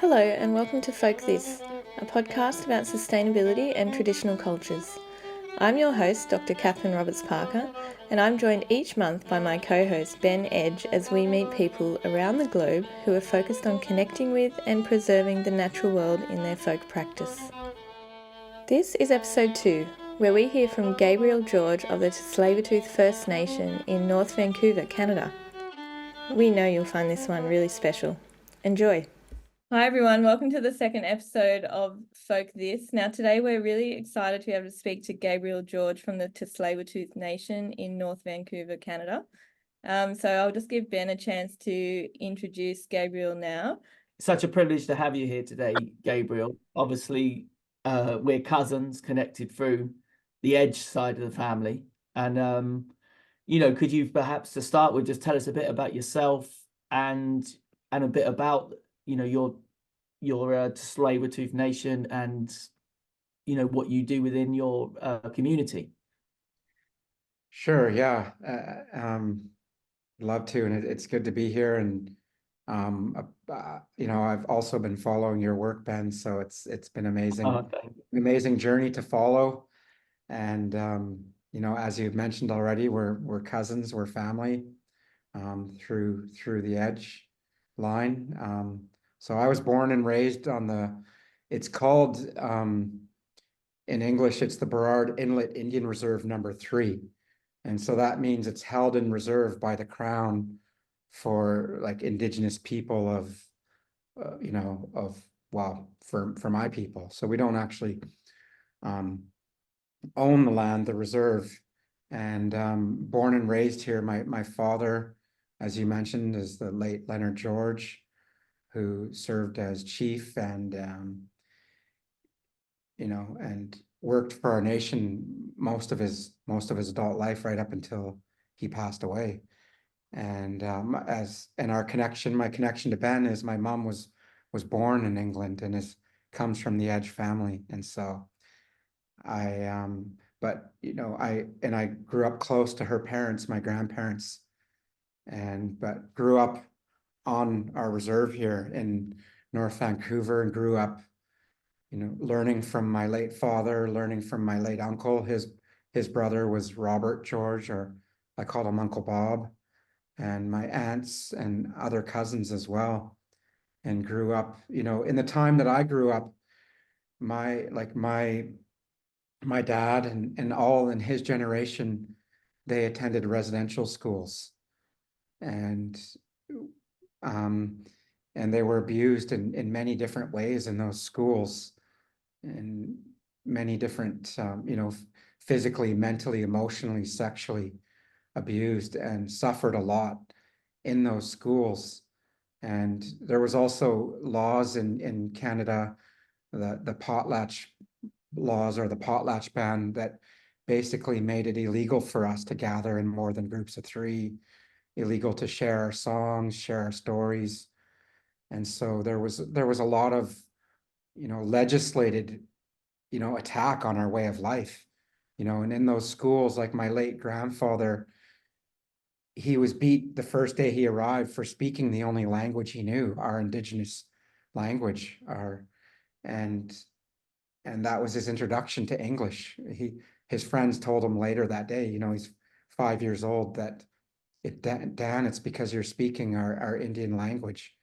Hello, and welcome to Folk This, a podcast about sustainability and traditional cultures. I'm your host, Dr. Catherine Roberts Parker, and I'm joined each month by my co host, Ben Edge, as we meet people around the globe who are focused on connecting with and preserving the natural world in their folk practice. This is episode 2, where we hear from Gabriel George of the Tsleilwaututh First Nation in North Vancouver, Canada. We know you'll find this one really special. Enjoy. Hi everyone, welcome to the second episode of Folk This. Now today we're really excited to be able to speak to Gabriel George from the Tsleilwaututh Nation in North Vancouver, Canada. So I'll just give Ben a chance to introduce Gabriel now. Such a privilege to have you here today, Gabriel. Obviously, we're cousins connected through the Edge side of the family. And, could you perhaps to start with just tell us a bit about yourself and a bit about, your Tsleilwaututh Nation and, what you do within your community? Sure, yeah. Love to, and it's good to be here. And I've also been following your work, Ben. So it's been amazing, amazing journey to follow. And as you've mentioned already, we're cousins, we're family through the Edge line. So I was born and raised on it's called in English, it's the Burrard Inlet Indian Reserve number 3. And so that means it's held in reserve by the Crown for like Indigenous people for my people. So we don't actually own the land, the reserve. And born and raised here, my father, as you mentioned, is the late Leonard George, who served as chief and worked for our nation most of his adult life, right up until he passed away. And my connection to Ben is my mom was born in England and comes from the Edge family. And so I grew up close to her parents, my grandparents, but grew up on our reserve here in North Vancouver and grew up learning from my late father, learning from my late uncle. His brother was Robert George, or I called him Uncle Bob, and my aunts and other cousins as well. And grew up, in the time that I grew up, my dad and all in his generation, they attended residential schools, and they were abused in many different ways in those schools, and many different, physically, mentally, emotionally, sexually abused, and suffered a lot in those schools. And there was also laws in Canada, the potlatch laws, or the potlatch ban, that basically made it illegal for us to gather in more than groups of 3, illegal to share our songs, share our stories. And so there was a lot of legislated attack on our way of life, and in those schools, like my late grandfather, he was beat the first day he arrived for speaking the only language he knew, our Indigenous language, and that was his introduction to English. His friends told him later that day, he's 5 years old, that Dan, it's because you're speaking our Indian language.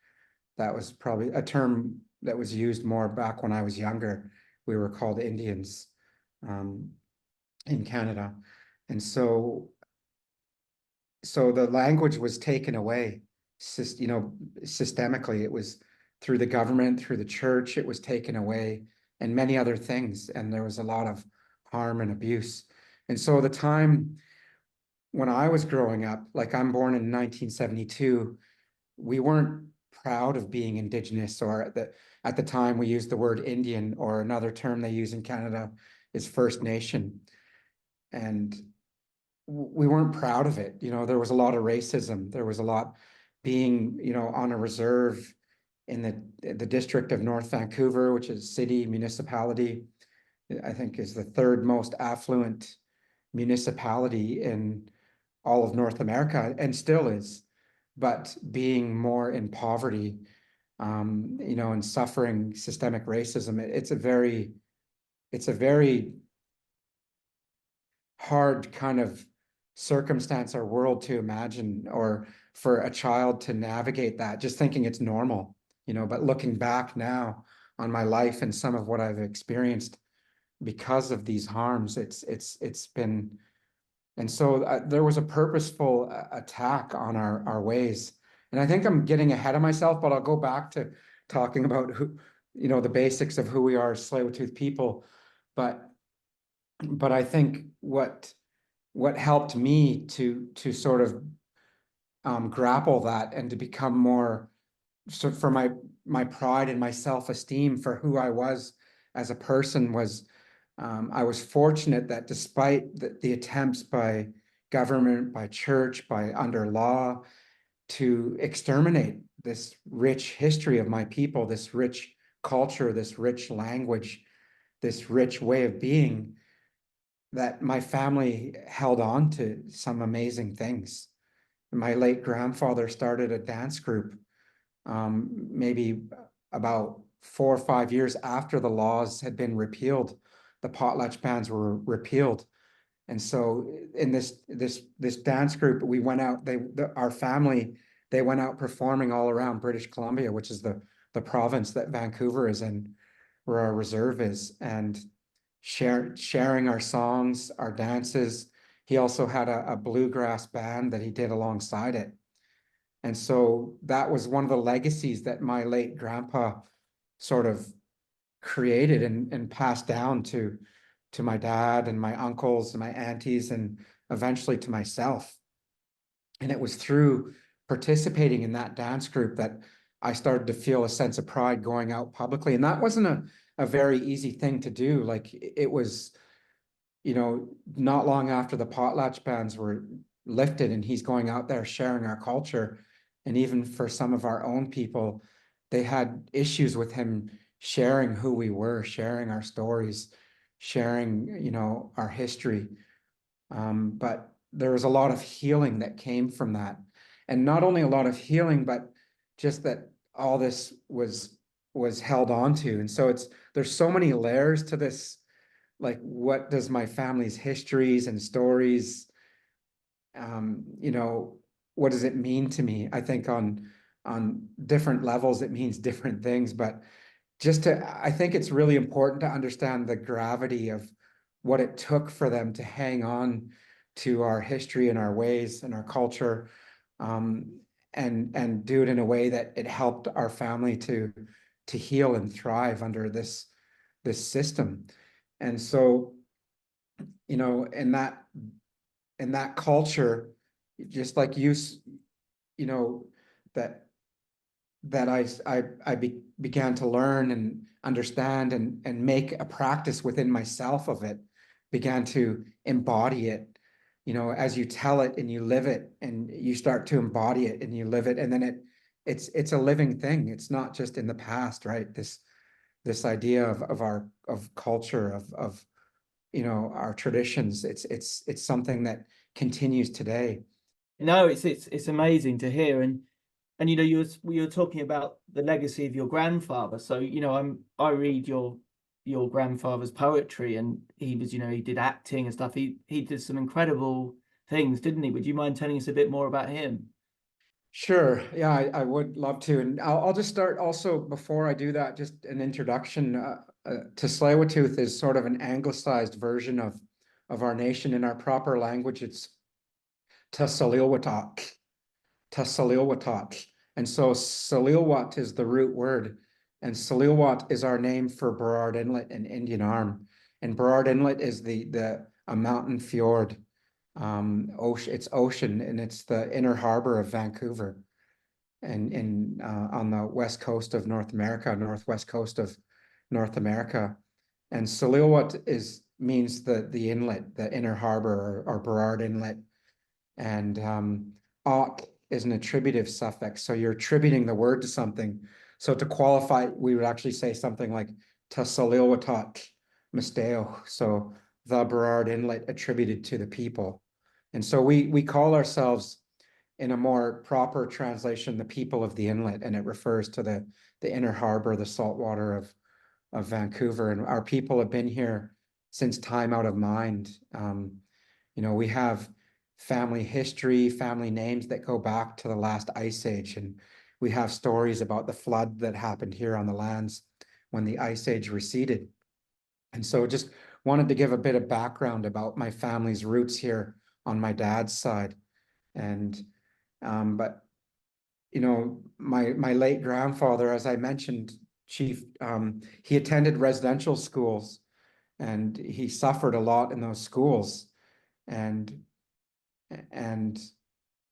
That was probably a term that was used more back when I was younger. We were called Indians in Canada. And so the language was taken away, systemically. It was through the government, through the church, it was taken away, and many other things. And there was a lot of harm and abuse. And so the time when I was growing up, like I'm born in 1972, we weren't proud of being Indigenous, or at the time we used the word Indian, or another term they use in Canada is First Nation. And we weren't proud of it. There was a lot of racism. There was a lot being, on a reserve in the district of North Vancouver, which is city municipality, I think is the 3rd most affluent municipality in all of North America, and still is, but being more in poverty and suffering systemic racism. It's a very hard kind of circumstance or world to imagine, or for a child to navigate that, just thinking it's normal, but looking back now on my life and some of what I've experienced because of these harms, it's been, and so there was a purposeful attack on our ways. And I think I'm getting ahead of myself, but I'll go back to talking about the basics of who we are as Tsleilwaututh people. But I think what helped me to sort of grapple that and to become more, so for my pride and my self-esteem for who I was as a person was, I was fortunate that despite the attempts by government, by church, by under law to exterminate this rich history of my people, this rich culture, this rich language, this rich way of being, that my family held on to some amazing things. My late grandfather started a dance group, maybe about 4 or 5 years after the laws had been repealed. The potlatch bans were repealed. And so in this dance group, we went out, our family, they went out performing all around British Columbia, which is the province that Vancouver is in, where our reserve is, and sharing our songs, our dances. He also had a bluegrass band that he did alongside it. And so that was one of the legacies that my late grandpa sort of created and passed down to my dad and my uncles and my aunties and eventually to myself. And it was through participating in that dance group that I started to feel a sense of pride going out publicly. And that wasn't a very easy thing to do. Like, it was, not long after the potlatch bans were lifted and he's going out there sharing our culture. And even for some of our own people, they had issues with him sharing who we were, sharing our stories, sharing, our history. But there was a lot of healing that came from that. And not only a lot of healing, but just that all this was held on to. And so there's so many layers to this. Like, what does my family's histories and stories, what does it mean to me? I think on different levels, it means different things, but I think it's really important to understand the gravity of what it took for them to hang on to our history and our ways and our culture, and do it in a way that it helped our family to heal and thrive under this system. And so, in that culture, just like that I began to learn and understand and make a practice within myself of it, began to embody it, as you tell it and you live it and you start to embody it and you live it, and then it's a living thing. It's not just in the past, right? This idea of culture, of our traditions. It's something that continues today. No, it's amazing to hear. And you were talking about the legacy of your grandfather. So I read your grandfather's poetry, and he was, he did acting and stuff. He did some incredible things, didn't he? Would you mind telling us a bit more about him? Sure. Yeah, I would love to. And I'll just start also, before I do that, just an introduction to Tsleilwaututh is sort of an anglicized version of our nation. In our proper language, it's Tsleilwaututh. Tsleilwaututh. And so Tsleilwaututh is the root word, and Tsleilwaututh is our name for Burrard Inlet and Indian Arm. And Burrard Inlet is a mountain fjord. It's ocean, and it's the inner harbor of Vancouver, and on the west coast of North America, northwest coast of North America. And Tsleilwaututh means the inlet, the inner harbor, or Burrard Inlet. And "-ot" is an attributive suffix, so you're attributing the word to something. So to qualify, we would actually say something like Tsleilwaututh Misteo, so the Burrard Inlet attributed to the people. And so we call ourselves in a more proper translation, the people of the inlet, and it refers to the inner harbor, the salt water of Vancouver. And our people have been here since time out of mind. We have family history, family names that go back to the last ice age. And we have stories about the flood that happened here on the lands when the ice age receded. And so just wanted to give a bit of background about my family's roots here on my dad's side. And but my late grandfather, as I mentioned, Chief, he attended residential schools, and he suffered a lot in those schools. And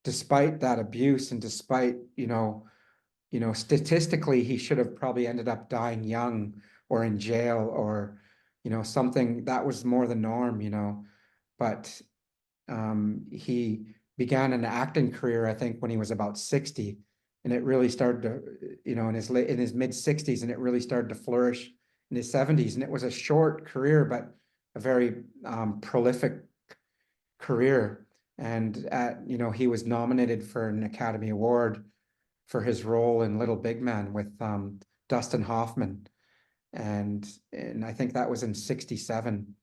despite that abuse, and despite, statistically, he should have probably ended up dying young or in jail, or, something that was more the norm, but he began an acting career, I think, when he was about 60, and it really started to, in his mid 60s, and it really started to flourish in his 70s. And it was a short career, but a very prolific career. And he was nominated for an Academy Award for his role in Little Big Man with Dustin Hoffman, and I think that was in 67,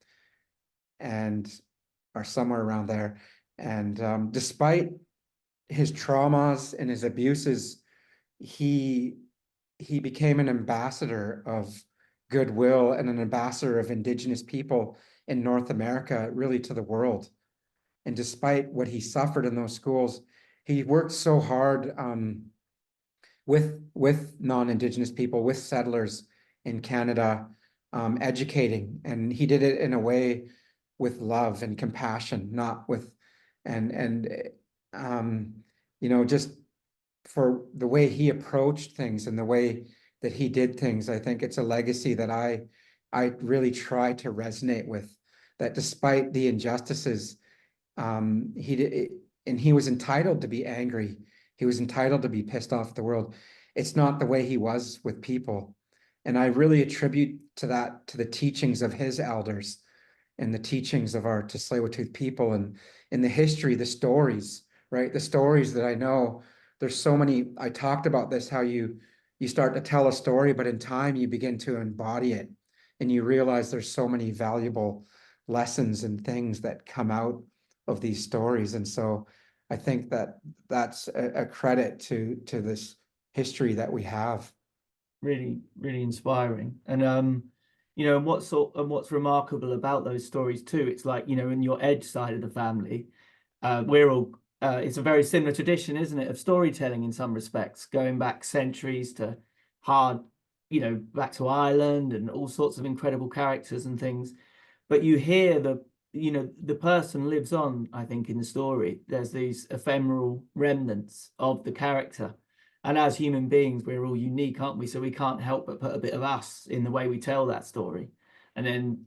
and or somewhere around there. And despite his traumas and his abuses, he became an ambassador of goodwill and an ambassador of Indigenous people in North America, really to the world. And despite what he suffered in those schools, he worked so hard with non-Indigenous people, with settlers in Canada, educating, and he did it in a way with love and compassion, not with, just for the way he approached things and the way that he did things. I think it's a legacy that I really try to resonate with, that despite the injustices, he was entitled to be angry. He was entitled to be pissed off at the world. It's not the way he was with people. And I really attribute to that, to the teachings of his elders and the teachings of our Tsleilwaututh people, and in the history, the stories, right? The stories that I know, there's so many. I talked about this, how you start to tell a story, but in time you begin to embody it, and you realize there's so many valuable lessons and things that come out of these stories. And so I think that that's a credit to this history that we have. Really, really inspiring. And what's remarkable about those stories too, it's like, in your Edge side of the family, we're all it's a very similar tradition, isn't it, of storytelling in some respects, going back centuries to back to Ireland and all sorts of incredible characters and things. But you hear the person lives on, I think, in the story. There's these ephemeral remnants of the character. And as human beings, we're all unique, aren't we? So we can't help but put a bit of us in the way we tell that story. And then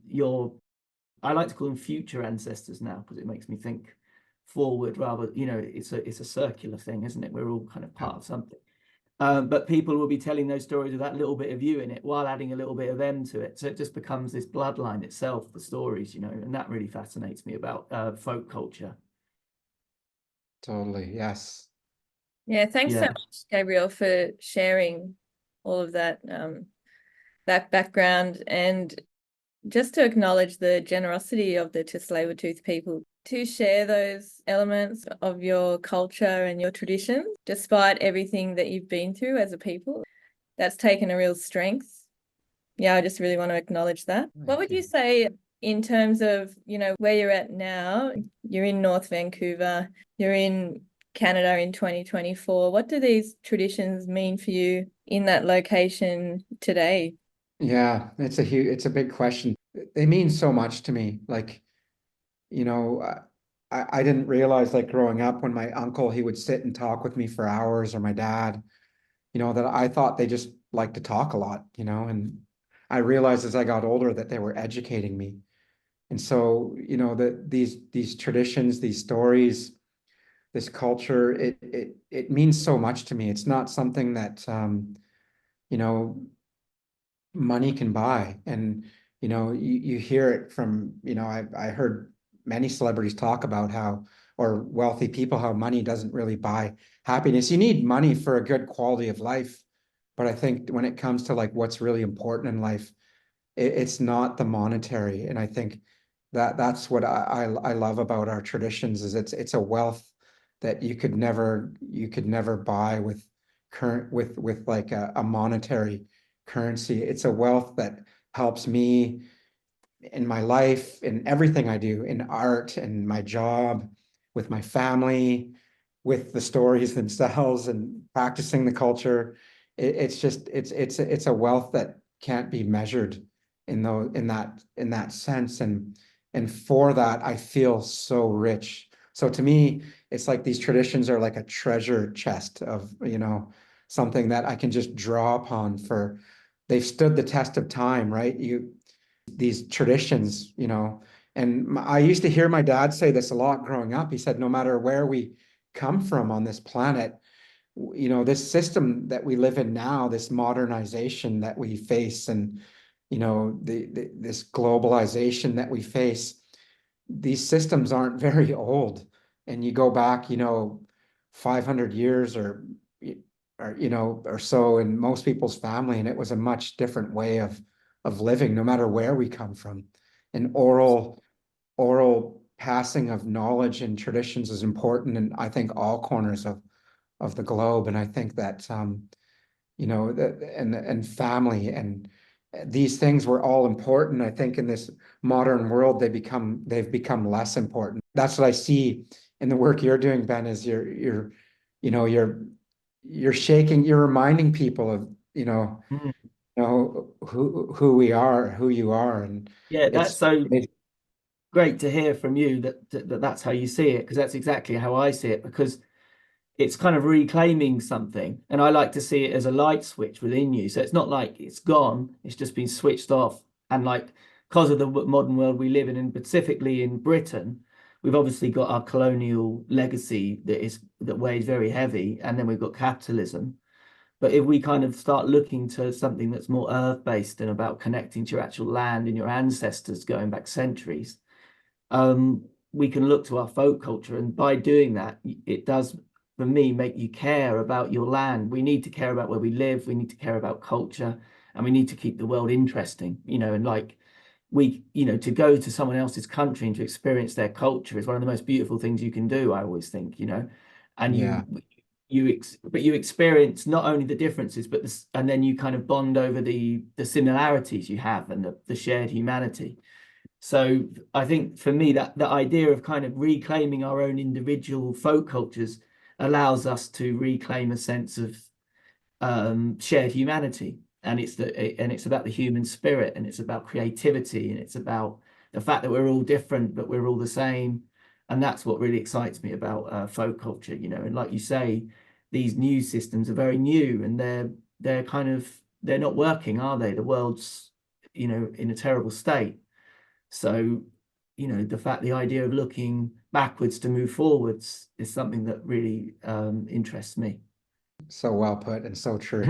I like to call them future ancestors now, because it makes me think forward rather, it's a circular thing, isn't it? We're all kind of part of something. But people will be telling those stories with that little bit of you in it, while adding a little bit of them to it. So it just becomes this bloodline itself, the stories, and that really fascinates me about folk culture. Totally, yes. Yeah, thanks so Yeah. much, Gabriel, for sharing all of that that background, and just to acknowledge the generosity of the Tsleilwaututh people to share those elements of your culture and your traditions, despite everything that you've been through as a people. That's taken a real strength. Yeah, I just really want to acknowledge that. What would you say in terms of, where you're at now? You're in North Vancouver, you're in Canada in 2024. What do these traditions mean for you in that location today? Yeah, it's a big question. They mean so much to me. Like, I didn't realize, like, growing up, when my uncle, he would sit and talk with me for hours, or my dad, that I thought they just like to talk a lot, and I realized as I got older that they were educating me. And so, that these traditions, these stories, this culture, it means so much to me. It's not something that money can buy. And you hear it from, I heard many celebrities talk about how or wealthy people, how money doesn't really buy happiness. You need money for a good quality of life. But I think when it comes to like what's really important in life, it's not the monetary. And I think that's what I love about our traditions is it's a wealth that you could never buy with like a monetary currency. It's a wealth that helps me in my life, in everything I do, in art, and my job, with my family, with the stories themselves, and practicing the culture. It's just it's a wealth that can't be measured in that sense, and for that I feel so rich. So to me, it's like these traditions are like a treasure chest of, something that I can just draw upon for. They've stood the test of time, right? These traditions, and I used to hear my dad say this a lot growing up. He said, no matter where we come from on this planet, this system that we live in now, this modernization that we face, and this globalization that we face, these systems aren't very old. And you go back, 500 years or so in most people's family, and it was a much different way of living, no matter where we come from. And oral passing of knowledge and traditions is important, and I think all corners of the globe. And I think that and family and these things were all important. I think in this modern world they've become less important. That's what I see in the work you're doing, Ben, is you know you're reminding people of Mm. who we are, who you are. And Yeah, that's it's so great to hear from you that's how you see it, because that's exactly how I see it, because it's kind of reclaiming something, and I like to see it as a light switch within you. So it's not like it's gone, it's just been switched off. And like, because of the modern world we live in, and specifically in Britain, we've obviously got our colonial legacy that weighs very heavy, and then we've got capitalism. But if we kind of start looking to something that's more earth-based and about connecting to your actual land and your ancestors going back centuries, we can look to our folk culture, and by doing that, it does, for me, make you care about your land. We need to care about where we live, we need to care about culture, and we need to keep the world interesting, and like to go to someone else's country and to experience their culture is one of the most beautiful things you can do, I always think, and yeah. but you experience not only the differences, but and then you kind of bond over the similarities you have, and the shared humanity. So I think for me, that the idea of kind of reclaiming our own individual folk cultures allows us to reclaim a sense of shared humanity. And it's about the human spirit, and it's about creativity, and it's about the fact that we're all different, but we're all the same. And that's what really excites me about folk culture, And like you say, these new systems are very new, and they're not working, are they? The world's, in a terrible state. So, the idea of looking backwards to move forwards is something that really interests me. So well put and so true.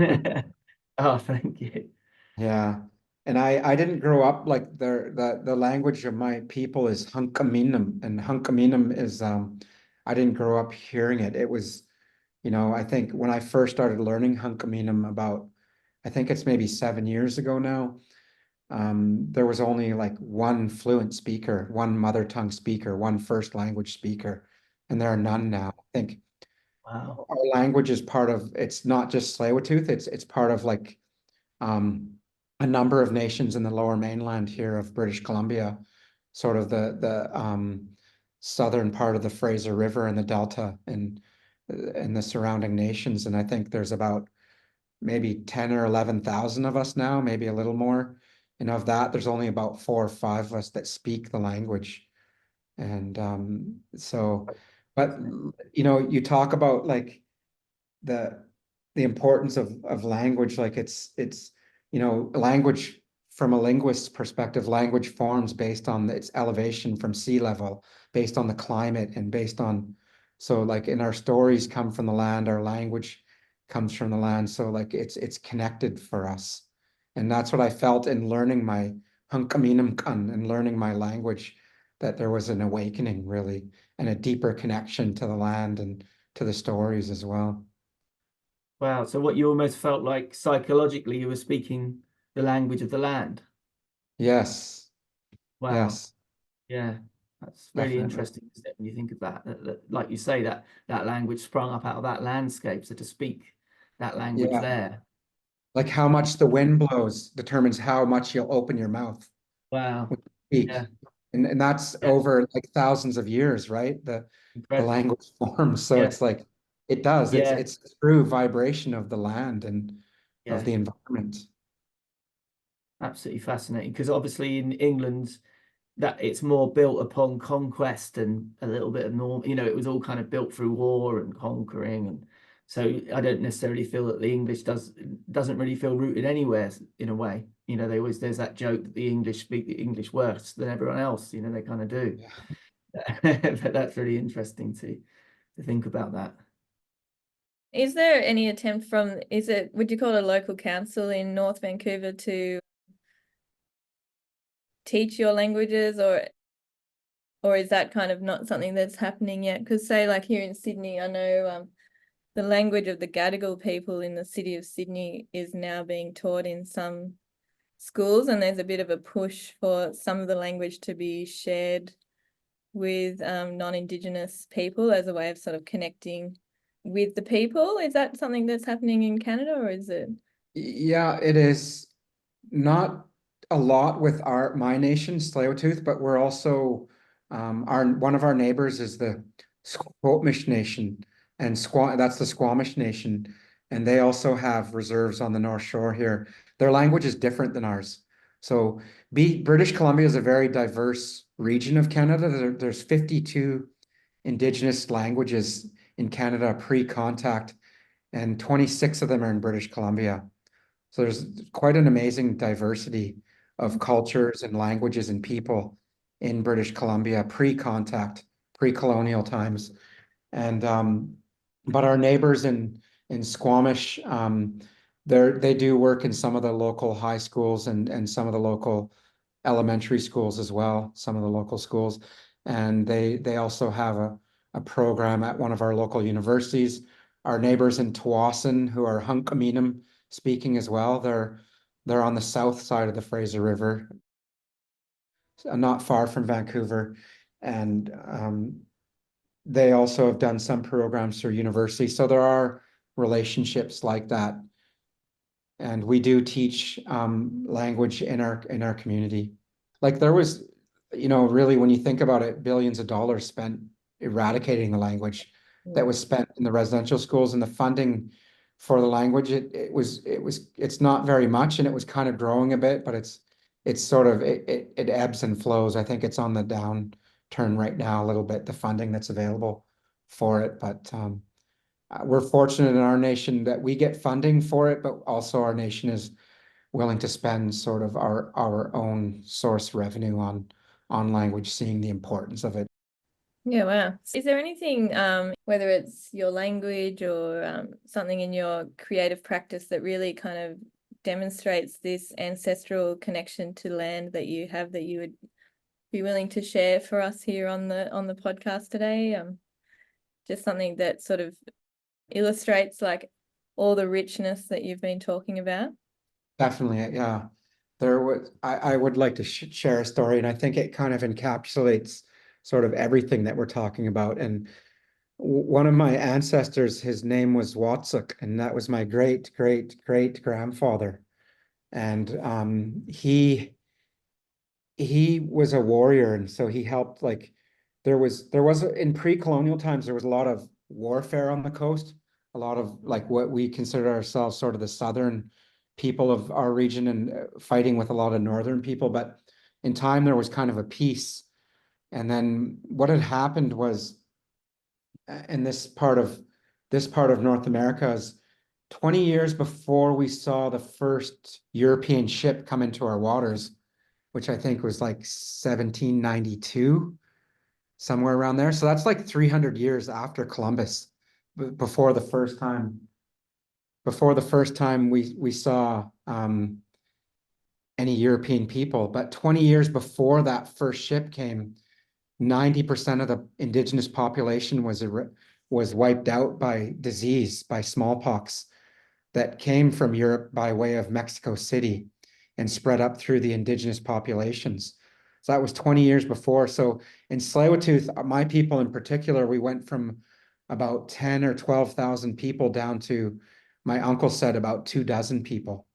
Oh, thank you. Yeah. And I didn't grow up like the language of my people is Hunkaminam, and Hunkaminam is I didn't grow up hearing it. It was, I think when I first started learning Hunkaminam about, I think it's maybe 7 years ago now, there was only like one fluent speaker, one mother tongue speaker, one first language speaker, and there are none now. I think Wow. our language is part of, it's not just Tsleilwaututh, it's part of like um, a number of nations in the lower mainland here of British Columbia, sort of the southern part of the Fraser River and the Delta and the surrounding nations. And I think there's about maybe 10 or 11,000 of us now, maybe a little more. And of that, there's only about 4 or 5 of us that speak the language. And but you talk about like the importance of language, like it's language from a linguist's perspective, language forms based on its elevation from sea level, based on the climate, and based on, so like in our stories come from the land, our language comes from the land, so like it's connected for us. And that's what I felt in learning my Hunkaminam and learning my language. that there was an awakening really, and a deeper connection to the land and to the stories as well. Wow. So what you almost felt like psychologically you were speaking the language of the land. Yes, Wow. yes, Yeah. That's really definitely. interesting, isn't it, when you think of that, like you say, that language sprung up out of that landscape. So to speak that language Yeah, there. like how much the wind blows determines how much you'll open your mouth Wow. when you Yeah. speak. And that's Yeah. over like thousands of years, right? The Incredible. language forms. So Yeah. it's like it does. Yeah. It's through vibration of the land and of Yeah. the environment. Absolutely fascinating. Because obviously in England, that it's more built upon conquest and a little bit of it was all kind of built through war and conquering. And so I don't necessarily feel that the English doesn't really feel rooted anywhere in a way. There's that joke that the English speak the English worse than everyone else. They kind of do. Yeah. But that's really interesting to think about that. Is there any attempt would you call it a local council in North Vancouver to teach your languages, or is that kind of not something that's happening yet? Because say like here in Sydney, I know the language of the Gadigal people in the city of Sydney is now being taught in some schools, and there's a bit of a push for some of the language to be shared with non-Indigenous people as a way of sort of connecting with the people. Is that something that's happening in Canada, or is it? Yeah, it is not a lot with my nation, Tsleilwaututh, but we're also our one of our neighbors is the Squamish Nation, and that's the Squamish Nation, and they also have reserves on the North Shore here. Their language is different than ours. So British Columbia is a very diverse region of Canada. There's 52 Indigenous languages in Canada pre-contact, and 26 of them are in British Columbia. So there's quite an amazing diversity of cultures and languages and people in British Columbia pre-contact, pre-colonial times. And but our neighbors in Squamish, they do work in some of the local high schools and some of the local elementary schools as well, some of the local schools. And they also have a program at one of our local universities. Our neighbors in Tawasin, who are Hunkaminam speaking as well, they're on the south side of the Fraser River, not far from Vancouver. And they also have done some programs through university. So there are relationships like that. And we do teach language in our community. Like there was, really when you think about it, billions of dollars spent eradicating the language that was spent in the residential schools, and the funding for the language, it's not very much, and it was kind of growing a bit, but it's sort of it ebbs and flows. I think it's on the downturn right now a little bit, the funding that's available for it. But we're fortunate in our nation that we get funding for it, but also our nation is willing to spend sort of our own source revenue on language, seeing the importance of it. Yeah, wow. Is there anything, whether it's your language or something in your creative practice that really kind of demonstrates this ancestral connection to land that you have, that you would be willing to share for us here on the podcast today? Just something that sort of illustrates like all the richness that you've been talking about. Definitely, yeah. I would like to share a story, and I think it kind of encapsulates sort of everything that we're talking about. And one of my ancestors, his name was Watsuk, and that was my great great great grandfather. And he was a warrior, and so he helped, like there was in pre-colonial times there was a lot of warfare on the coast, a lot of like what we consider ourselves sort of the southern people of our region, and fighting with a lot of northern people. But in time there was kind of a peace. And then what had happened was, in this part of North America, is 20 years before we saw the first European ship come into our waters, which I think was like 1792, somewhere around there. So that's like 300 years after Columbus, before the first time we saw any European people. But 20 years before that first ship came, 90% of the indigenous population was wiped out by disease, by smallpox that came from Europe by way of Mexico City and spread up through the indigenous populations. So that was 20 years before. So in Tsleilwaututh, my people in particular, we went from about 10 or 12,000 people down to, my uncle said, about 24 people.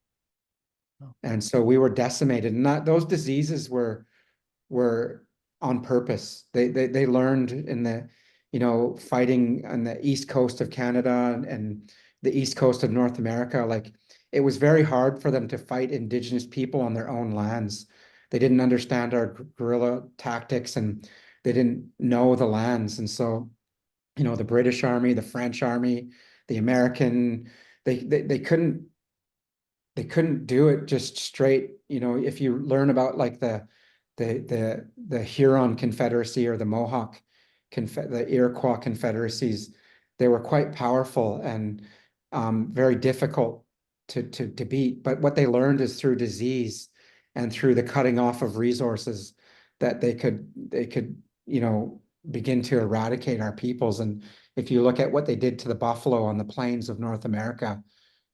Oh. And so we were decimated, and those diseases were on purpose. They learned in the, fighting on the east coast of Canada and the east coast of North America. Like, it was very hard for them to fight indigenous people on their own lands. They didn't understand our guerrilla tactics, and they didn't know the lands. And so, the British Army, the French Army, the American, they couldn't do it just straight. If you learn about like the Huron Confederacy or the Mohawk the Iroquois confederacies, they were quite powerful and very difficult to beat. But what they learned is through disease and through the cutting off of resources that they could begin to eradicate our peoples. And if you look at what they did to the buffalo on the plains of North America,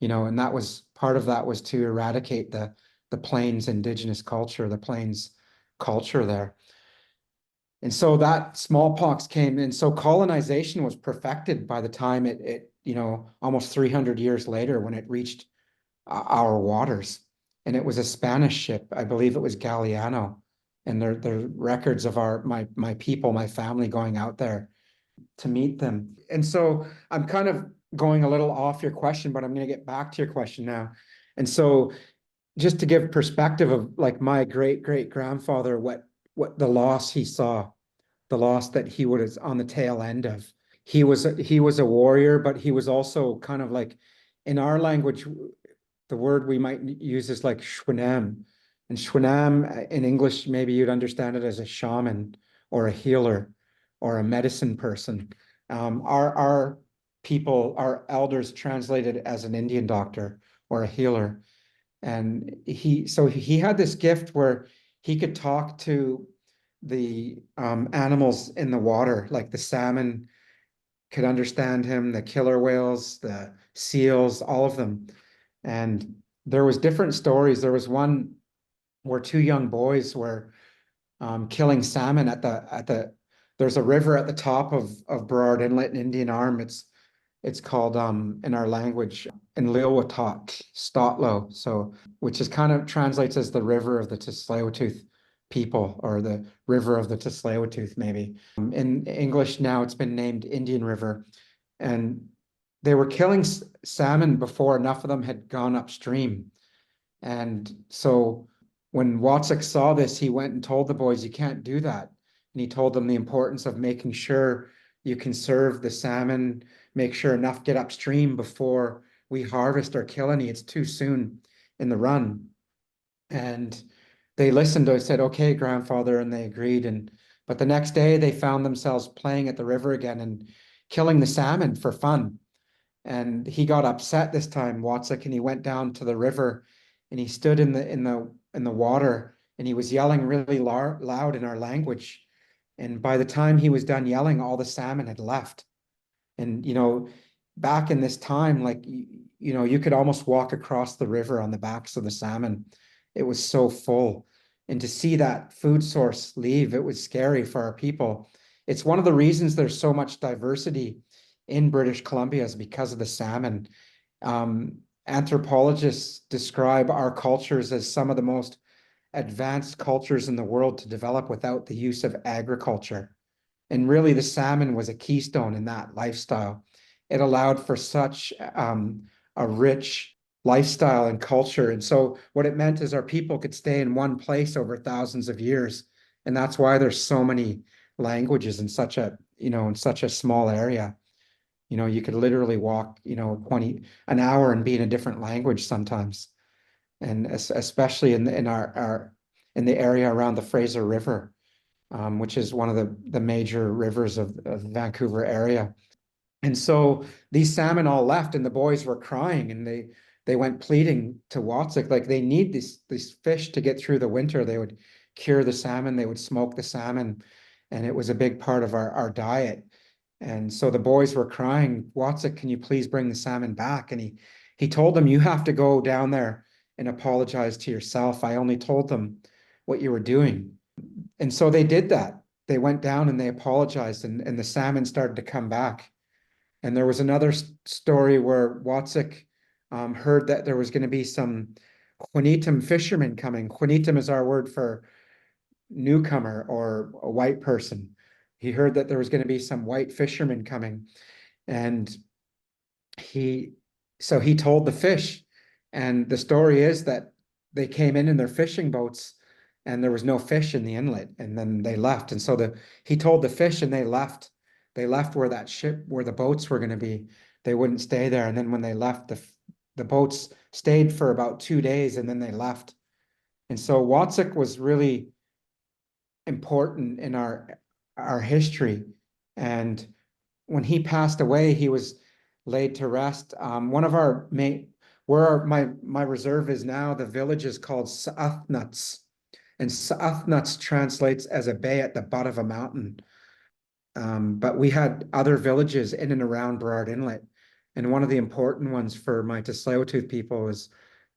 and that was part of that was to eradicate the plains indigenous culture, the plains culture there. And so that smallpox came, and so colonization was perfected by the time it almost 300 years later, when it reached our waters. And it was a Spanish ship, I believe it was Galliano, and there records of my people, my family going out there to meet them. And so I'm kind of going a little off your question, but I'm going to get back to your question now. And so just to give perspective of like my great grandfather, what the loss he saw, the loss that he was on the tail end of. He was a warrior, but he was also kind of like, in our language, the word we might use is like shwanam. And shwanam in English, maybe you'd understand it as a shaman or a healer or a medicine person. Our people, our elders translated as an Indian doctor or a healer. And he had this gift where he could talk to the animals in the water, like the salmon could understand him, the killer whales, the seals, all of them. And there was different stories. There was one where two young boys were killing salmon there's a river at the top of Burrard Inlet in Indian Arm. It's called in our language in Tsleilwaututh, Stotlow, so which is kind of translates as the river of the Tsleilwaututh people, or the river of the Tsleilwaututh, maybe. In English now it's been named Indian River, and they were killing salmon before enough of them had gone upstream. And so when Watsik saw this, he went and told the boys, you can't do that. And he told them the importance of making sure you conserve the salmon, make sure enough get upstream before we harvest or kill any. It's too soon in the run. And they listened. I said, okay, grandfather, and they agreed. But the next day they found themselves playing at the river again and killing the salmon for fun. And he got upset this time, Watsik, and he went down to the river and he stood in the water and he was yelling really loud in our language. And by the time he was done yelling, all the salmon had left. And back in this time, like you could almost walk across the river on the backs of the salmon. It was so full. And to see that food source leave, it was scary for our people. It's one of the reasons there's so much diversity in British Columbia, is because of the salmon. Anthropologists describe our cultures as some of the most advanced cultures in the world to develop without the use of agriculture. And really, the salmon was a keystone in that lifestyle. It allowed for such a rich lifestyle and culture. And so what it meant is our people could stay in one place over thousands of years. And that's why there's so many languages in such a small area. You could literally walk, an hour and be in a different language sometimes. And especially in the area around the Fraser River, which is one of the major rivers of the Vancouver area. And so these salmon all left, and the boys were crying, and they went pleading to Watsik, like they need these fish to get through the winter. They would cure the salmon, they would smoke the salmon, and it was a big part of our diet. And so the boys were crying, Watson, can you please bring the salmon back? And he told them, you have to go down there and apologize to yourself. I only told them what you were doing. And so they did that. They went down and they apologized, and the salmon started to come back. And there was another story where Watzik heard that there was going to be some Juanitum fishermen coming. Juanitum is our word for newcomer or a white person. He heard that there was going to be some white fishermen coming, and he told the fish. And the story is that they came in their fishing boats, and there was no fish in the inlet, and then they left. And so he told the fish, and they left. They left where the boats were going to be. They wouldn't stay there. And then when they left, the boats stayed for about 2 days, and then they left. And so Watzik was really important in our history. And when he passed away, he was laid to rest. One of our main, where my reserve is now, the village is called Tsleilwaututh, and Tsleilwaututh translates as a bay at the butt of a mountain. But we had other villages in and around Burrard Inlet, and one of the important ones for my Tsleilwaututh people was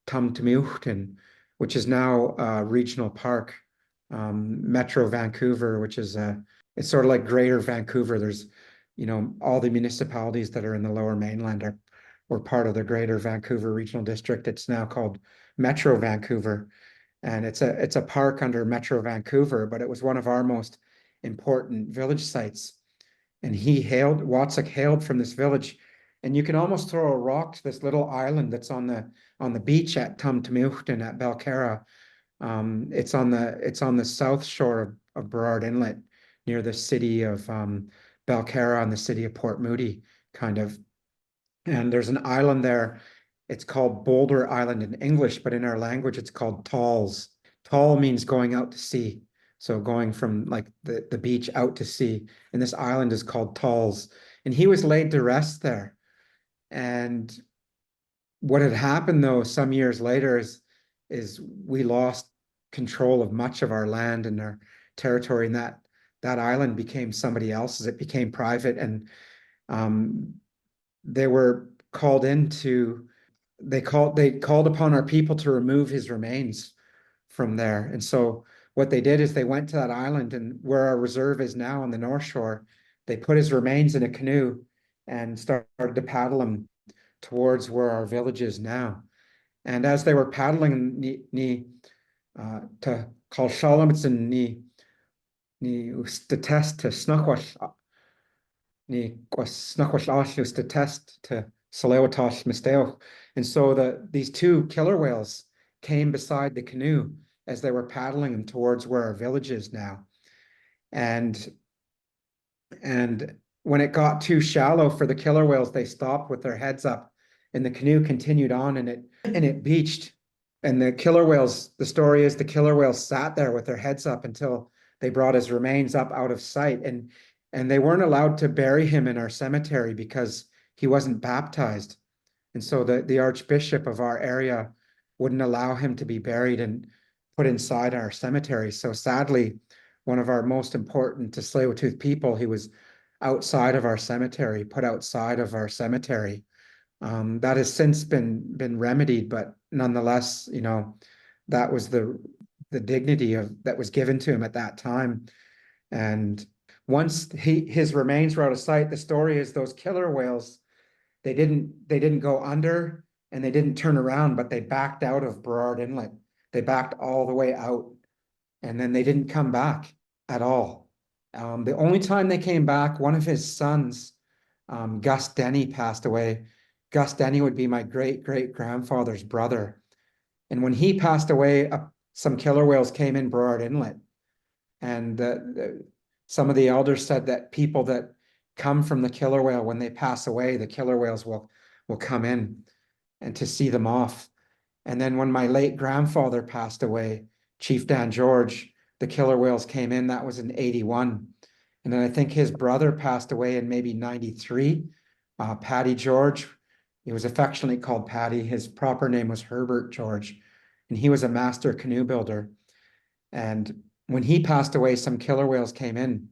Tsleilwaututh, which is now a regional park. Metro Vancouver, which is it's sort of like Greater Vancouver. There's, all the municipalities that are in the Lower Mainland were part of the Greater Vancouver Regional District. It's now called Metro Vancouver, and it's a park under Metro Vancouver, but it was one of our most important village sites. And Watzik hailed from this village, and you can almost throw a rock to this little island that's on the beach at Tsleilwaututh at Belcara. It's on the south shore of Burrard Inlet, near the city of Belcara and the city of Port Moody, kind of. And there's an island there. It's called Boulder Island in English, but in our language, it's called Talls. Tall means going out to sea. So going from like the beach out to sea. And this island is called Talls. And he was laid to rest there. And what had happened though, some years later is we lost control of much of our land and our territory, and that island became somebody else's. It became private, and they were called they called upon our people to remove his remains from there. And so what they did is they went to that island, and where our reserve is now on the North Shore, they put his remains in a canoe and started to paddle him towards where our village is now. And as they were paddling to call Shalomson ni test to Snuckwash ni Snuckwash to test to Tsleilwaututh Misteo. And so these two killer whales came beside the canoe as they were paddling them towards where our village is now. And when it got too shallow for the killer whales, they stopped with their heads up, and the canoe continued on, and it beached. And the story is the killer whales sat there with their heads up until they brought his remains up out of sight. And they weren't allowed to bury him in our cemetery because he wasn't baptized. And so the archbishop of our area wouldn't allow him to be buried and put inside our cemetery. So sadly, one of our most important Tsleilwaututh people, he was outside of our cemetery, put outside of our cemetery. That has since been remedied, but nonetheless, that was the dignity that was given to him at that time. And once his remains were out of sight, the story is those killer whales, they didn't go under and they didn't turn around, but they backed out of Burrard Inlet. They backed all the way out, and then they didn't come back at all. The only time they came back, one of his sons, Gus Denny, passed away. Gus Denny would be my great-great-grandfather's brother. And when he passed away, some killer whales came in Burrard Inlet. And some of the elders said that people that come from the killer whale, when they pass away, the killer whales will come in and to see them off. And then when my late grandfather passed away, Chief Dan George, the killer whales came in. That was in 81. And then I think his brother passed away in maybe 93. Paddy George, he was affectionately called Paddy. His proper name was Herbert George, and he was a master canoe builder. And when he passed away, some killer whales came in.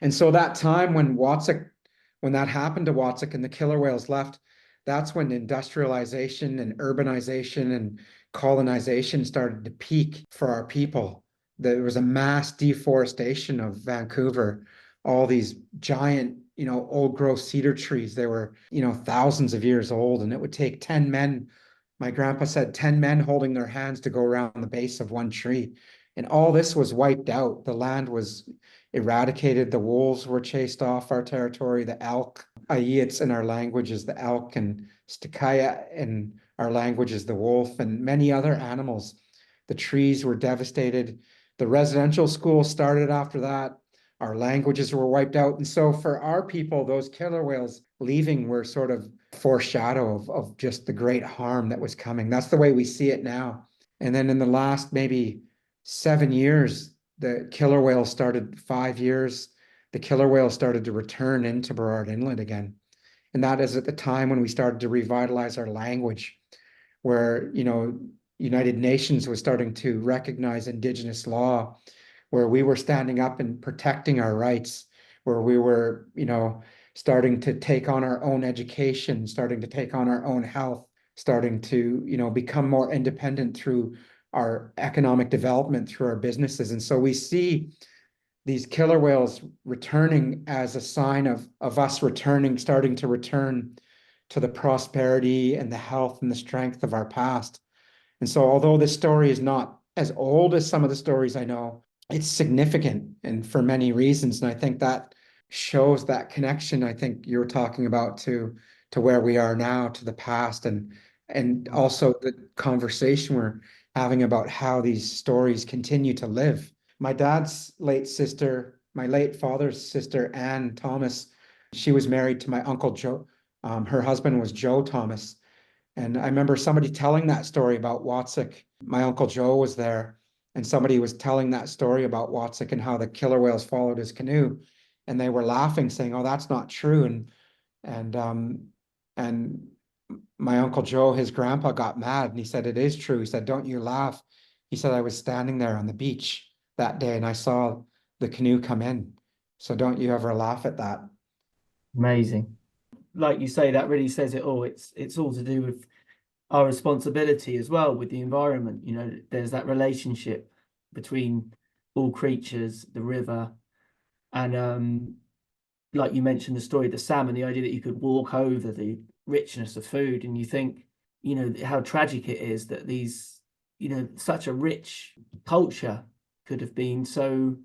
And so that time when that happened to Wotsuc and the killer whales left, that's when industrialization and urbanization and colonization started to peak for our people. There was a mass deforestation of Vancouver, all these giant, old growth cedar trees. They were, thousands of years old, and it would take 10 men. My grandpa said 10 men holding their hands to go around the base of one tree. And all this was wiped out. The land was eradicated. The wolves were chased off our territory. The elk, Ayits in our language is the elk, and Stakaya in our language is the wolf, and many other animals. The trees were devastated. The residential schools started after that. Our languages were wiped out. And so for our people, those killer whales leaving were sort of foreshadow of just the great harm that was coming. That's the way we see it now. And then in the last maybe 7 years, the killer whales started 5 years, the killer whales started to return into Burrard Inlet again. And that is at the time when we started to revitalize our language, where, United Nations was starting to recognize Indigenous law, where we were standing up and protecting our rights, where we were, starting to take on our own education, starting to take on our own health, starting to, become more independent through our economic development, through our businesses. And so we see these killer whales returning as a sign of us returning, starting to return to the prosperity and the health and the strength of our past. And so although this story is not as old as some of the stories I know, it's significant and for many reasons. And I think that shows that connection I think you're talking about to where we are now, to the past, and also the conversation we're having about how these stories continue to live. My dad's late sister, my late father's sister, Anne Thomas, she was married to my uncle Joe. Her husband was Joe Thomas. And I remember somebody telling that story about Wotsuc. My uncle Joe was there, and somebody was telling that story about Wotsuc and how the killer whales followed his canoe. And they were laughing, saying, "Oh, that's not true." And my uncle Joe, his grandpa, got mad, and he said, "It is true." He said, "Don't you laugh." He said, "I was standing there on the beach that day and I saw the canoe come in. So don't you ever laugh at that." Amazing. Like you say, that really says it all. It's all to do with our responsibility as well with the environment. There's that relationship between all creatures, the river, and like you mentioned, the story of the salmon, the idea that you could walk over the richness of food, and you think, how tragic it is that these, such a rich culture could have been so,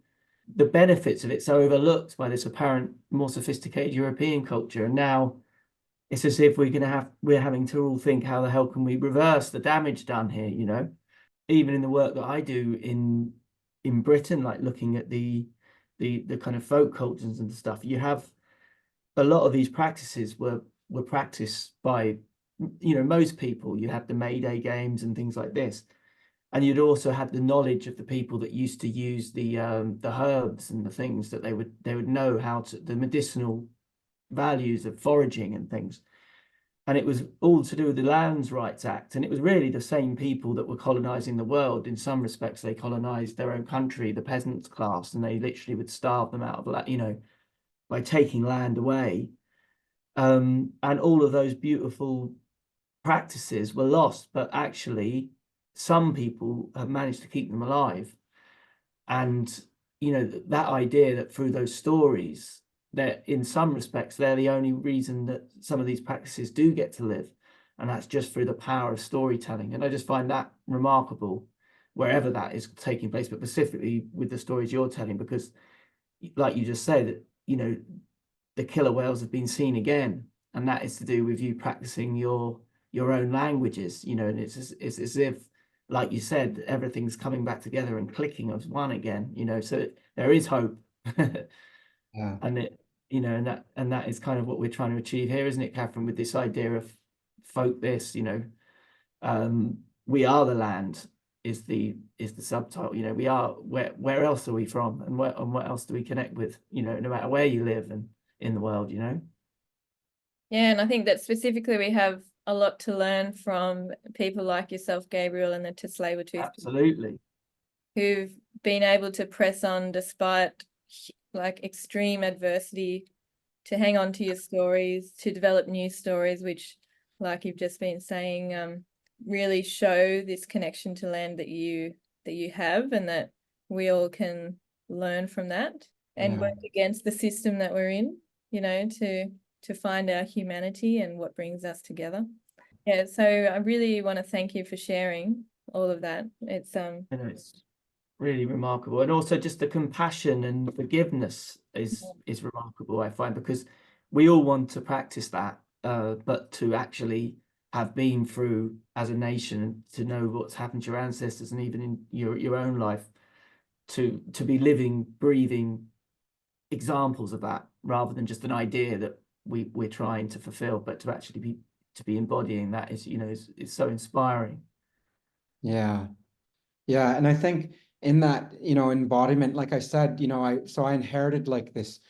the benefits of it so overlooked by this apparent more sophisticated European culture. And now it's as if we're having to all think, how the hell can we reverse the damage done here? Even in the work that I do in Britain, like looking at the kind of folk cultures and stuff, you have a lot of these practices were practiced by most people. You had the May Day games and things like this, and you'd also had the knowledge of the people that used to use the herbs and the things that they would know how to, the medicinal values of foraging and things. And it was all to do with the Lands Rights Act. And it was really the same people that were colonizing the world. In some respects, they colonized their own country, the peasants class, and they literally would starve them out of, by taking land away. And all of those beautiful practices were lost, but actually some people have managed to keep them alive. And, that idea that through those stories, that in some respects, they're the only reason that some of these practices do get to live. And that's just through the power of storytelling. And I just find that remarkable wherever that is taking place, but specifically with the stories you're telling, because like you just said, that, the killer whales have been seen again. And that is to do with you practicing your own languages, and it's as if, like you said, everything's coming back together and clicking as one again, so there is hope. Yeah. And it, and that is kind of what we're trying to achieve here, isn't it, Catherine, with this idea of folk this, we are the land is the subtitle. We are, where else are we from, and what else do we connect with, no matter where you live and in the world, Yeah, and I think that specifically we have a lot to learn from people like yourself, Gabriel, and the Tsleilwaututh. Absolutely. Who've been able to press on despite like extreme adversity to hang on to your stories, to develop new stories, which, like you've just been saying, really show this connection to land that you have, and that we all can learn from that and work against the system that we're in, you know, to find our humanity and what brings us together. Yeah, so I really want to thank you for sharing all of that. It's You know, it's really remarkable, and also just the compassion and forgiveness is remarkable, I find, because we all want to practice that, but to actually have been through as a nation, to know what's happened to your ancestors, and even in your own life, to be living, breathing examples of that, rather than just an idea that we're trying to fulfill, but to actually be embodying that is, you know, is so inspiring. Yeah. Yeah. And I think in that, you know, embodiment, like I said, you know, I inherited like this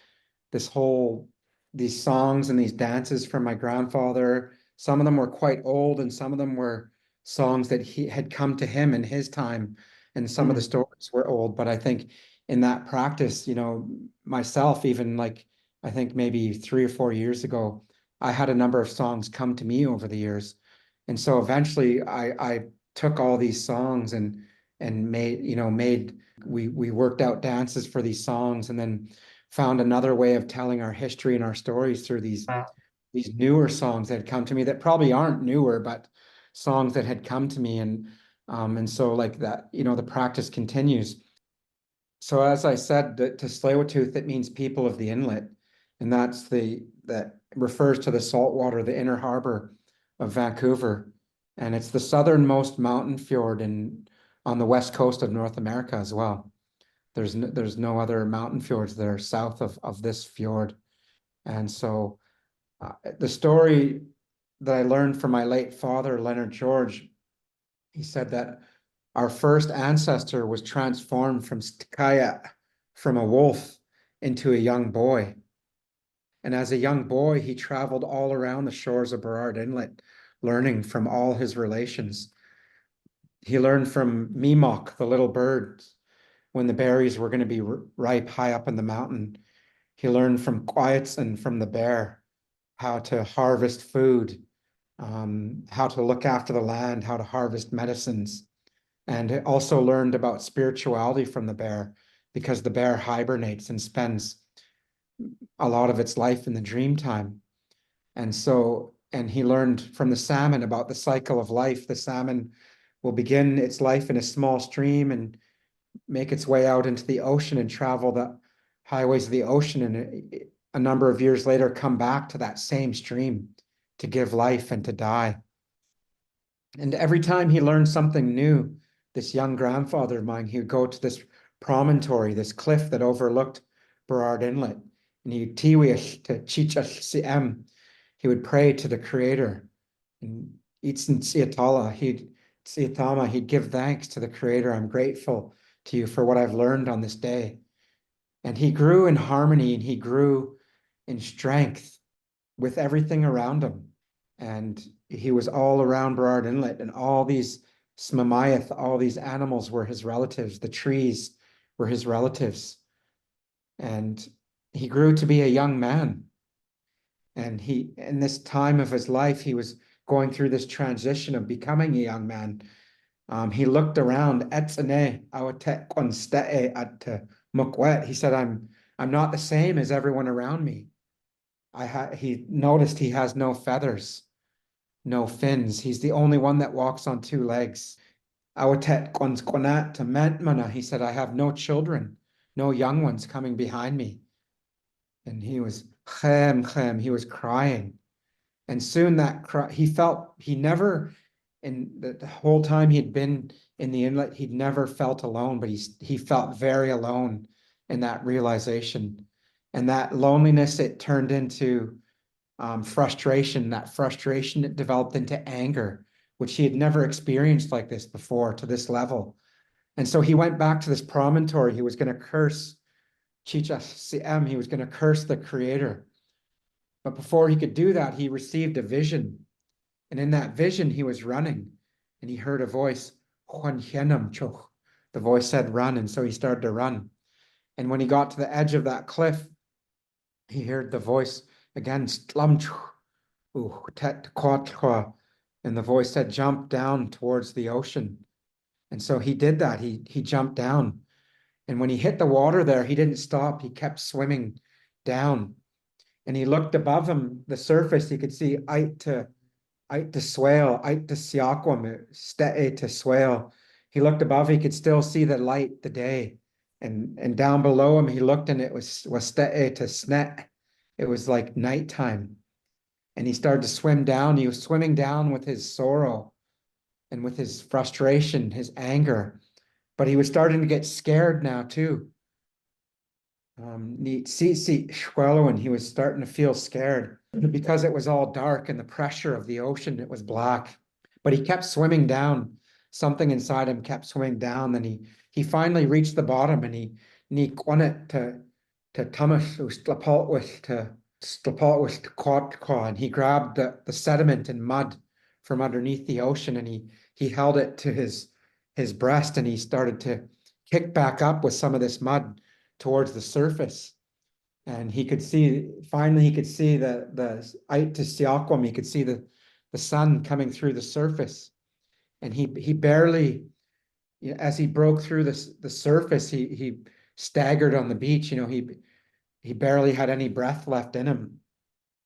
whole, these songs and these dances from my grandfather. Some of them were quite old, and some of them were songs that he had come to him in his time. And some of the stories were old, but I think in that practice, you know, myself, even like, I think maybe 3 or 4 years ago, I had a number of songs come to me over the years. And so eventually I took all these songs and we worked out dances for these songs, and then found another way of telling our history and our stories through these newer songs that had come to me, that probably aren't newer, but songs that had come to me. And so like that, you know, the practice continues. So as I said, to Tsleilwaututh, it means people of the inlet. And that refers to the saltwater, the inner harbor of Vancouver. And it's the southernmost mountain fjord on the west coast of North America as well. There's no other mountain fjords that are south of this fjord. And so the story that I learned from my late father, Leonard George, he said that our first ancestor was transformed from a wolf into a young boy. And as a young boy, he traveled all around the shores of Burrard Inlet, learning from all his relations. He learned from Meemock, the little birds, when the berries were going to be ripe high up in the mountain. He learned from Quietson, from the bear, how to harvest food, how to look after the land, how to harvest medicines. And also learned about spirituality from the bear, because the bear hibernates and spends a lot of its life in the dream time. And he learned from the salmon about the cycle of life. The salmon will begin its life in a small stream and make its way out into the ocean and travel the highways of the ocean, and a number of years later come back to that same stream to give life and to die. And every time he learned something new, this young grandfather of mine, he would go to this promontory, this cliff that overlooked Burrard Inlet, and he'd tiwish to Chicha. He would pray to the Creator. And Itsin Siatala, he'd give thanks to the Creator. I'm grateful to you for what I've learned on this day. And he grew in harmony, and he grew in strength with everything around him. And he was all around Burrard Inlet, and all these Smamayath, all these animals were his relatives. The trees were his relatives. And he grew to be a young man. And in this time of his life, he was going through this transition of becoming a young man. He looked around. He said, I'm not the same as everyone around me. He noticed he has no feathers, no fins. He's the only one that walks on two legs. He said, I have no children, no young ones coming behind me. And he was he was crying. And soon he felt, he never, in the whole time he'd been in the inlet, he'd never felt alone, but he felt very alone in that realization. And that loneliness, it turned into frustration. That frustration, it developed into anger, which he had never experienced like this before to this level. And so he went back to this promontory. He was going to curse Chicha Siem. He was going to curse the Creator. But before he could do that, he received a vision. And in that vision, he was running, and he heard a voice. The voice said, run. And so he started to run. And when he got to the edge of that cliff, he heard the voice again, and the voice said, jump down towards the ocean. And so he did that. He jumped down. And when he hit the water there, he didn't stop. He kept swimming down. And he looked above him, the surface, he could see uit to swale, uit to siaquam, ste to swale. He looked above, he could still see the light, the day. And down below him, he looked and it was ste to snet. It was like nighttime. And he started to swim down. He was swimming down with his sorrow and with his frustration, his anger. But he was starting to get scared now too. He was starting to feel scared because it was all dark and the pressure of the ocean, it was black. But he kept swimming down. Something inside him kept swimming down. Then he finally reached the bottom and he quannet to Thomas and he grabbed the sediment and mud from underneath the ocean and he held it to his breast and he started to kick back up with some of this mud towards the surface. And he could see, finally he could see the uit to siaquam, he could see the sun coming through the surface. And he barely, as he broke through the surface, he staggered on the beach. He barely had any breath left in him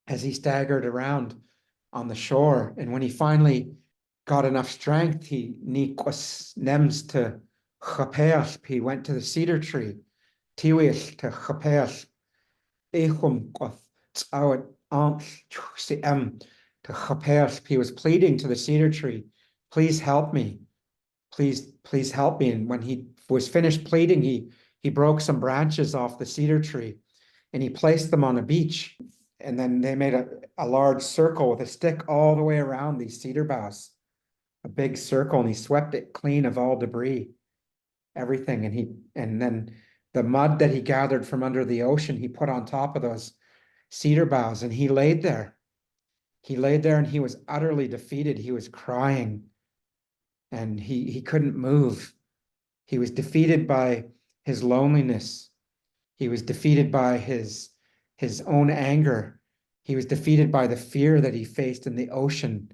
as he staggered around on the shore. And when he finally got enough strength, he nems to chapeas, he went to the cedar tree, tiwis to chapeas, echum tzawat to chapeas. He was pleading to the cedar tree, please help me, please help me. And when he was finished pleading, he broke some branches off the cedar tree and he placed them on a beach. And then they made a large circle with a stick all the way around these cedar boughs, a big circle, and he swept it clean of all debris, everything. And then the mud that he gathered from under the ocean, he put on top of those cedar boughs, and he laid there. He laid there and he was utterly defeated. He was crying and he couldn't move. He was defeated by his loneliness. He was defeated by his own anger. He was defeated by the fear that he faced in the ocean.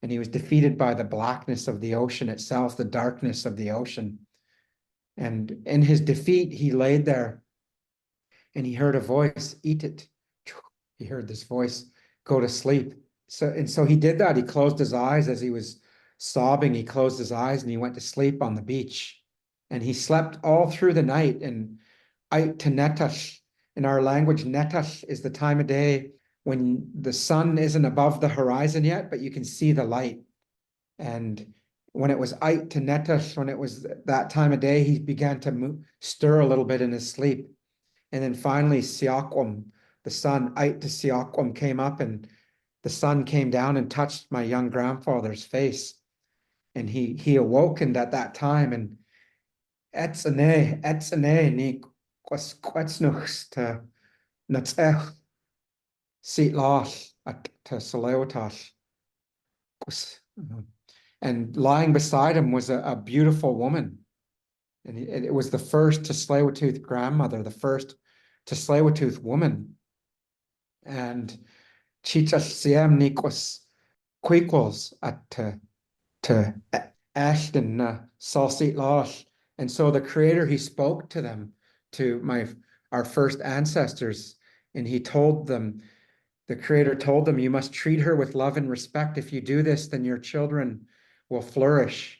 And he was defeated by the blackness of the ocean itself, the darkness of the ocean. And in his defeat, he laid there and he heard a voice, eat it. He heard this voice, go to sleep. So he did that. He closed his eyes as he was sobbing. He closed his eyes and he went to sleep on the beach. And he slept all through the night. And uit to netash, in our language, netash is the time of day when the sun isn't above the horizon yet, but you can see the light. And when it was uit to netash, when it was that time of day, he began to stir a little bit in his sleep. And then finally, siaquam, the sun, uit to siaquam, came up and the sun came down and touched my young grandfather's face. And he awakened at that time and etzane ni kwetsnuchs to natsech Tsleilwaututh to Tsleilwaututh. And lying beside him was a beautiful woman. And it was the first Tsleilwaututh grandmother, the first Tsleilwaututh woman. And chichas siem nikwas quiquels to Ashton Salsit Losh. And so the Creator, he spoke to them, to our first ancestors, and he told them, the Creator told them, you must treat her with love and respect. If you do this, then your children will flourish.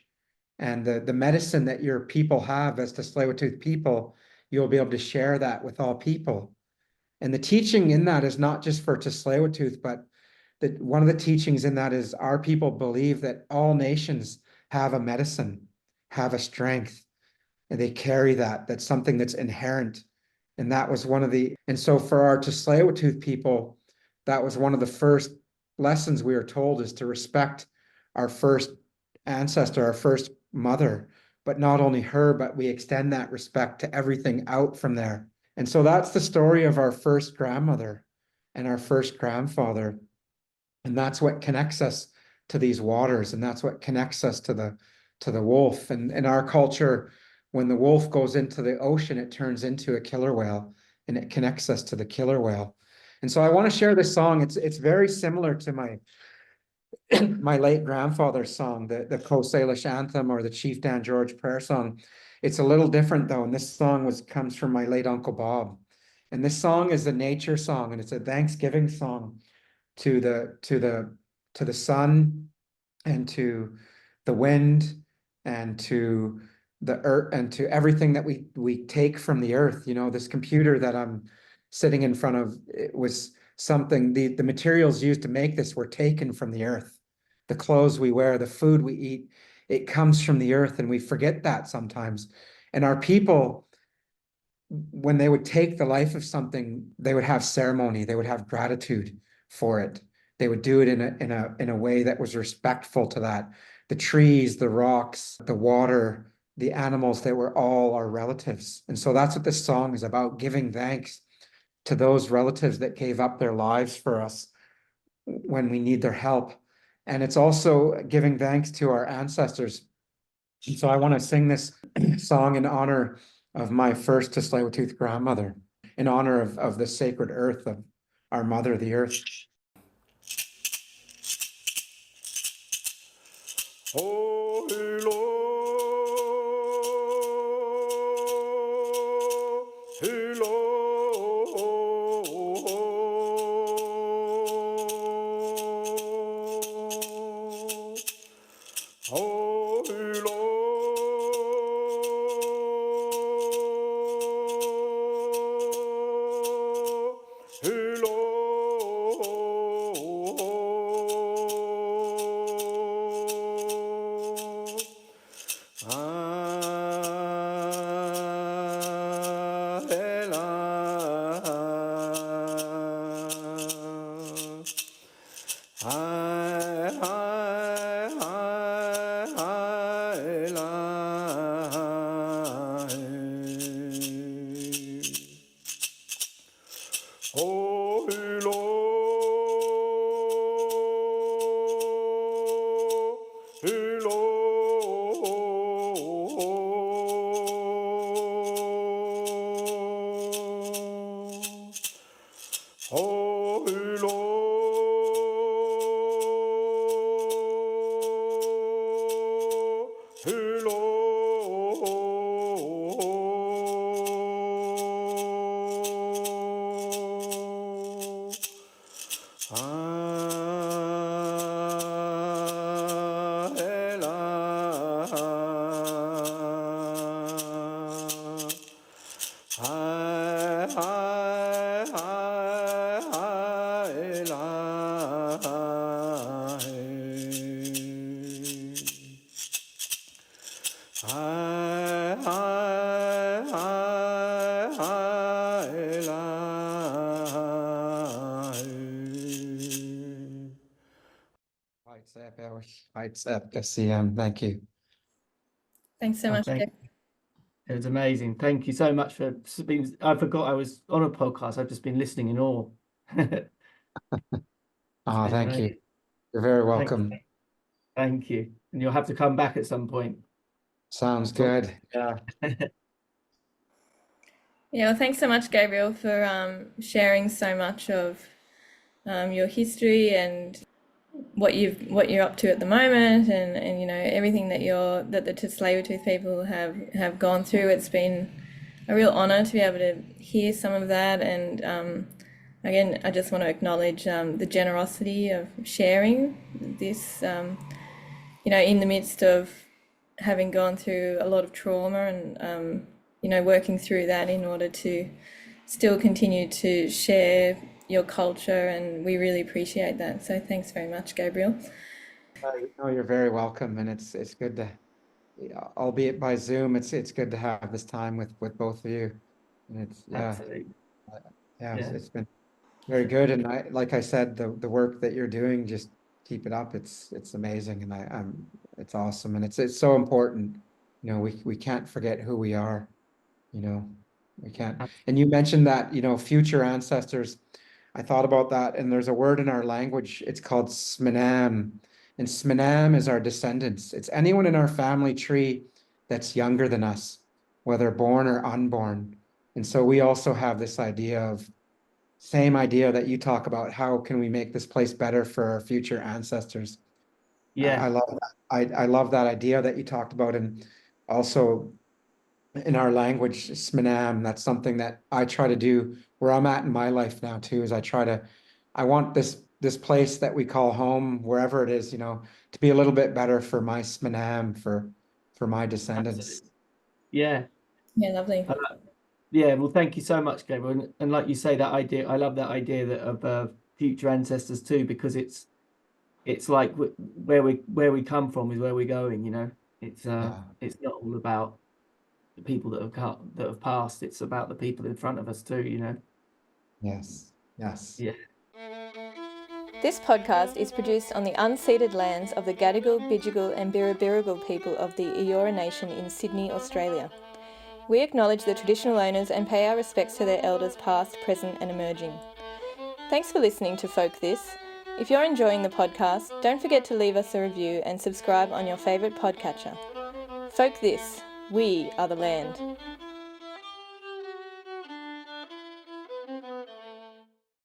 And the medicine that your people have as the Tsleilwaututh people, you'll be able to share that with all people. And the teaching in that is not just for Tsleilwaututh, but one of the teachings in that is our people believe that all nations have a medicine, have a strength, and they carry that's something that's inherent. And that was and so for our Tsleilwaututh people, that was one of the first lessons we were told, is to respect our first ancestor, our first mother, but not only her, but we extend that respect to everything out from there. And so that's the story of our first grandmother and our first grandfather. And that's what connects us to these waters. And that's what connects us to the wolf. And in our culture, when the wolf goes into the ocean, it turns into a killer whale, and it connects us to the killer whale. And so I want to share this song. It's very similar to my my late grandfather's song, the Coast Salish anthem, or the Chief Dan George prayer song. It's a little different though, and this song comes from my late Uncle Bob. And this song is a nature song, and it's a Thanksgiving song to the sun, and to the wind, and to the earth, and to everything that we take from the earth. You know, this computer that I'm sitting in front of, it was something, the materials used to make this were taken from the earth. The clothes we wear, the food we eat, it comes from the earth, and we forget that sometimes. And our people, when they would take the life of something, they would have ceremony, they would have gratitude for it. They would do it in a way that was respectful to that. The trees, the rocks, the water, the animals, they were all our relatives. And so that's what this song is about, giving thanks to those relatives that gave up their lives for us when we need their help. And it's also giving thanks to our ancestors. And so I want to sing this song in honor of my first Tsleilwaututh grandmother, in honor of the sacred earth of our mother, the earth. Oh, hello, hello. Oh, hello, hello. Oh, hello, hello. Oh, hello, hello. Thank you. Thanks so much, Thank Gabe. It was amazing. Thank you so much for being. I forgot I was on a podcast. I've just been listening in awe. Oh, thank you. You're very welcome. Thank you. And you'll have to come back at some point. Sounds good. Yeah. Yeah, well, thanks so much, Gabriel, for sharing so much of your history and what you're up to at the moment, and you know everything that the Tsleilwaututh people have gone through. It's been a real honor to be able to hear some of that, and again, I just want to acknowledge the generosity of sharing this. You know, in the midst of having gone through a lot of trauma, and you know, working through that in order to still continue to share your culture, and we really appreciate that. So thanks very much, Gabriel. No, you're very welcome, and it's good to, albeit by Zoom, it's good to have this time with both of you. And it's Absolutely. It's been very good. And like I said, the work that you're doing, just keep it up. It's amazing, and it's awesome, and it's so important. You know, we can't forget who we are. You know, we can't. And you mentioned that, you know, future ancestors. I thought about that, and there's a word in our language. It's called smanam, and smanam is our descendants. It's anyone in our family tree that's younger than us. whether born or unborn. And so we also have this same idea that you talk about, how can we make this place better for our future ancestors? Yeah, I love that. I love that idea that you talked about. And also in our language, Smanam, that's something that I try to do where I'm at in my life now too, is I want this place that we call home, wherever it is, to be a little bit better for my Smanam, for my descendants. absolutely. Yeah. Yeah, lovely. Yeah, well, thank you so much, Gabriel. And like you say, that idea, I love that idea that of future ancestors too, because it's like where we come from is where we're going. It's Yeah. it's not all about the people that have passed. It's about the people in front of us too. Yes. Yes. Yeah. This podcast is produced on the unceded lands of the Gadigal, Bidjigal and Birrabirragal people of the Eora Nation in Sydney, Australia. We acknowledge the traditional owners and pay our respects to their elders past, present and emerging. Thanks for listening to Folk This. If you're enjoying the podcast, don't forget to leave us a review and subscribe on your favourite podcatcher. Folk This, we are the land.